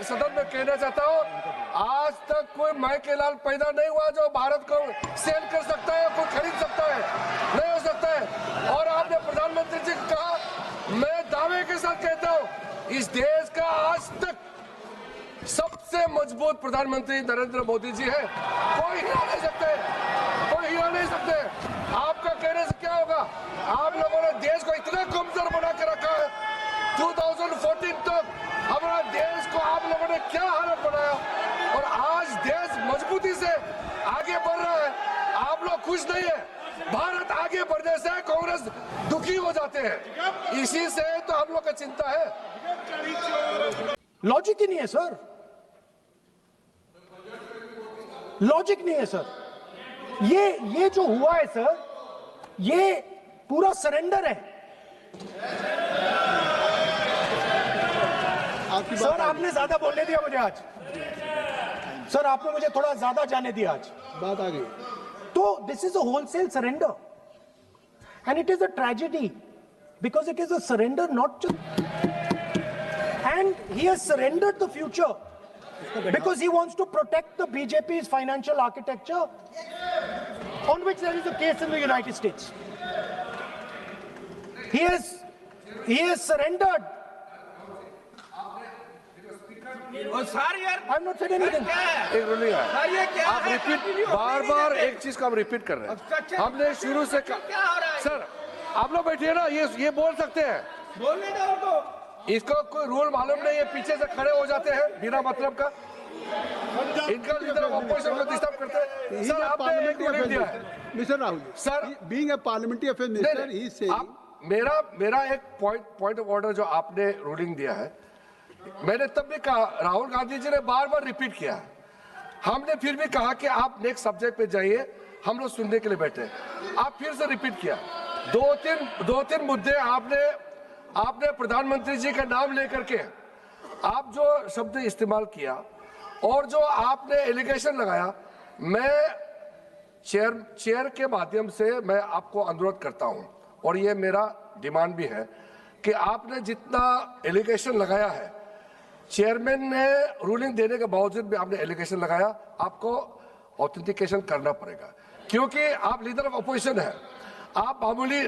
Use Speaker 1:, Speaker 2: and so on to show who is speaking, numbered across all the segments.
Speaker 1: सदन में कहना चाहता हूँ, आज तक कोई माई के लाल पैदा नहीं हुआ जो भारत को सेल कर सकता है, कोई खरीद सकता है, नहीं हो सकता है। और आपने प्रधानमंत्री जी को कहा, मैं दावे के साथ कहता हूँ, इस देश का आज तक सबसे मजबूत प्रधानमंत्री नरेंद्र मोदी जी है। कोई हिला नहीं सकते, कोई हिला नहीं सकते। आपका कहने से क्या होगा? आप लोगों ने देश को इतना कमजोर बना के रखा है। 2014 तक हमारा देश को आप लोगों ने क्या हालत बनाया, और आज देश मजबूती से आगे बढ़ रहा है। आप लोग खुश नहीं है। भारत आगे बढ़ने से कांग्रेस दुखी हो जाते हैं, इसी से तो हम लोग का चिंता है।
Speaker 2: लॉजिक ही नहीं है सर, लॉजिक नहीं है सर। ये जो हुआ है सर, ये पूरा सरेंडर है। सर आपने ज्यादा बोलने दिया मुझे आज, सर आपने मुझे थोड़ा ज्यादा जाने दिया आज,
Speaker 3: बात आ गई।
Speaker 2: तो this is a wholesale surrender and it is a tragedy because it is a surrender not just, and he has surrendered the future because he wants to protect the BJP's financial architecture on which there is a case in the United States. He has surrendered.
Speaker 4: Sir यार,
Speaker 2: I'm not saying anything.
Speaker 1: एक ruling है, आप repeat बार एक चीज का हम repeat कर रहे हैं। हमने शुरू से सर आप लोग बैठिए ना, ये बोल सकते हैं,
Speaker 4: बोलने दो उनको।
Speaker 1: इसको कोई रूल मालूम नहीं है, पीछे से खड़े हो जाते हैं बिना मतलब का, इनका लीडर ऑफ ऑपोजिशन को डिस्टर्ब करते हैं। सर आपने एक रूलिंग दिया है
Speaker 3: mister Rahul
Speaker 1: sir,
Speaker 3: being a parliamentary affair minister ही से
Speaker 1: मेरा एक पॉइंट ऑफ ऑर्डर जो आपने रूलिंग दिया है, मैंने तब भी कहा, राहुल गांधी जी ने बार रिपीट किया, हमने फिर भी कहा कि आप नेक्स्ट सब्जेक्ट पे जाइए, हम लोग सुनने के लिए बैठे। आप फिर से रिपीट किया, दो तीन मुद्दे आपने प्रधानमंत्री जी का नाम लेकर के आप जो शब्द इस्तेमाल किया और जो आपने एलिगेशन लगाया, मैं चेयर के माध्यम से मैं आपको अनुरोध करता हूं, और ये मेरा डिमांड भी है कि आपने जितना एलिगेशन लगाया है, चेयरमैन ने रूलिंग देने के बावजूद भी आपने एलिगेशन लगाया, आपको ऑथेंटिकेशन करना पड़ेगा, क्योंकि आप लीडर ऑफ अपोजिशन है। आप मामूली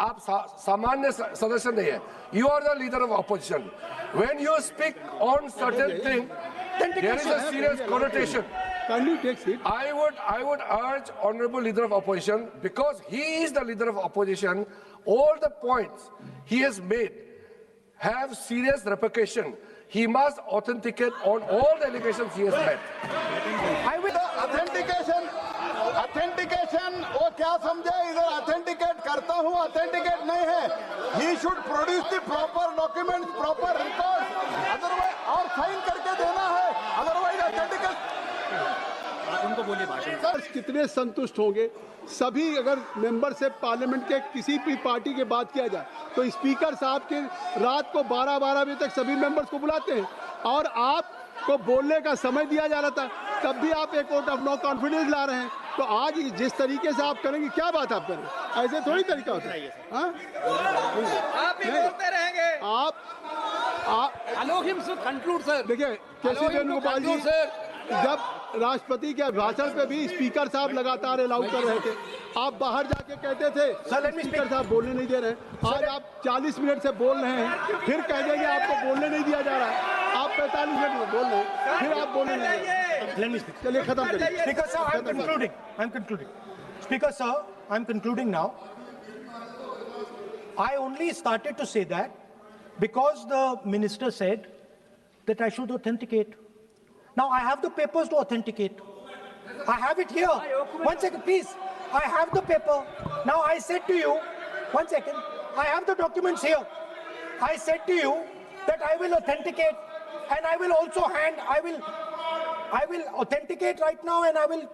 Speaker 1: आप सामान्य सदस्य नहीं है, you are the leader of opposition. When you speak on certain thing, there is a serious connotation. I would urge honorable leader of opposition, because he is the leader of opposition, all the points he has made have serious repercussion. He must authenticate on all the allegations he has made.
Speaker 5: I will authentication वो क्या समझे, इधर authenticate करता हूँ, authenticate नहीं है। He should produce the proper documents, proper records, otherwise और sign करके देना है, otherwise ऑथेंटिकेट।
Speaker 4: उनको बोलिए भाषण।
Speaker 3: सर कितने संतुष्ट होंगे सभी अगर मेंबर से पार्लियामेंट के किसी भी पार्टी की बात किया जाए, तो स्पीकर साहब के रात को 12 बजे तक सभी मेंबर्स को बुलाते हैं, और आपको बोलने का समय दिया जा रहा था, तब भी आप एक वोट ऑफ नो कॉन्फिडेंस ला रहे हैं। तो आज जिस तरीके से आप करेंगे, क्या बात आप करें, ऐसे थोड़ी तरीका होता है।
Speaker 4: आप भी बोलते रहेंगे।
Speaker 3: Allow him to conclude, sir. देखिए केसी वेणुगोपाल जी जब राष्ट्रपति के भाषण पे भी स्पीकर साहब लगातार अलाउ कर रहे थे, आप बाहर जाके कहते थे स्पीकर साहब बोलने नहीं दे रहे। आज आप 40 मिनट से बोल रहे हैं, फिर कह देंगे आपको बोलने नहीं दिया जा रहा है। आप 45 मिनट में बोल रहे हैं, फिर आप बोलने नहीं। चलिए खत्म करिए।
Speaker 2: Speaker sir, I'm concluding. Speaker sir, I'm concluding now. I only started to say that because the minister said that I should authenticate. Now I have the papers to authenticate. I have it here. One second, please. I have the paper. Now I said to you, one second. I have the documents here. I said to you that I will authenticate, and I will also I will authenticate right now, and I will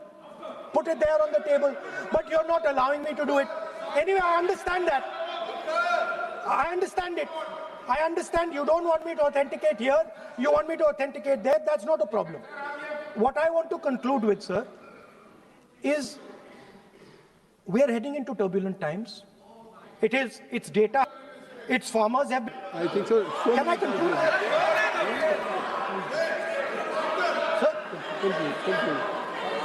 Speaker 2: put it there on the table. But you're not allowing me to do it. Anyway, I understand that. I understand it. I understand you don't want me to authenticate here, you want me to authenticate there, that's not a problem. What I want to conclude with, sir, is we are heading into turbulent times. It's data, it's farmers have...
Speaker 3: I think so.
Speaker 2: Can I conclude?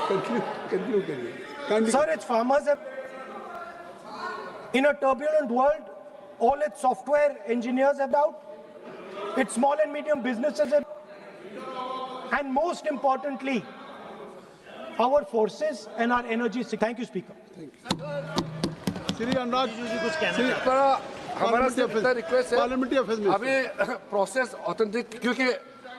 Speaker 3: Continue करिए। Kindly-
Speaker 2: Sir, its farmers have, in a turbulent world, all its software engineers have out, its small and medium businesses have, and most importantly, our forces and our energy. Thank you, Speaker.
Speaker 3: Shri Anurag Shri
Speaker 1: हमारा सिर्फ इतना request है,
Speaker 3: parliamentary affairs minister.
Speaker 1: अभी process authentic, क्योंकि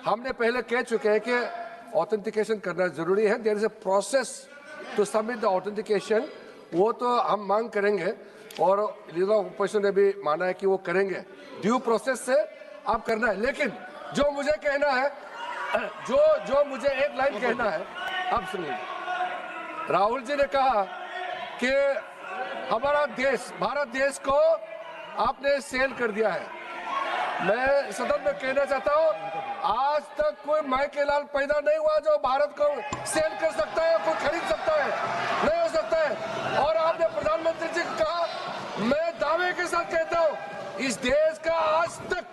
Speaker 1: हमने पहले कह चुके हैं कि ऑथेंटिकेशन करना जरूरी है। There is a process to submit the authentication, वो तो हम मांग करेंगे और लीडर ऑफ ओपोजिशन ने भी माना है कि वो करेंगे। ड्यू प्रोसेस से आप करना है, लेकिन जो मुझे कहना है, जो मुझे एक लाइन कहना है, आप सुनिए। राहुल जी ने कहा कि हमारा देश, भारत देश को आपने सेल कर दिया है। मैं सदन में कहना चाहता हूं, आज तक कोई माइके लाल पैदा नहीं हुआ जो भारत को सेल कर सकता है, कोई खरीद सकता है, नहीं हो सकता है। और आपने प्रधानमंत्री जी को कहा, मैं दावे के साथ कहता हूं, इस देश का आज तक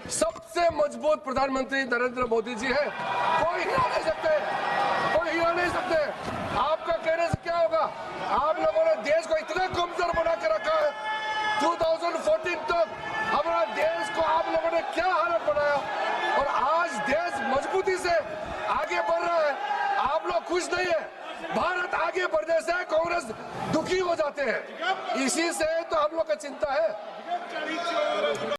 Speaker 1: सबसे मजबूत प्रधानमंत्री नरेंद्र मोदी जी है। कोई हिला नहीं सकते, कोई हिला नहीं सकते। आपका कहने से क्या होगा? आप लोगों ने देश को इतना कमजोर बना के रखा है। 2014 तक हमारा देश को आप लोगों ने क्या हालत बनाया, और आज देश मजबूती से आगे बढ़ रहा है। आप लोग खुश नहीं है। भारत आगे बढ़ने से कांग्रेस दुखी हो जाते हैं, इसी से तो हम लोग का चिंता है।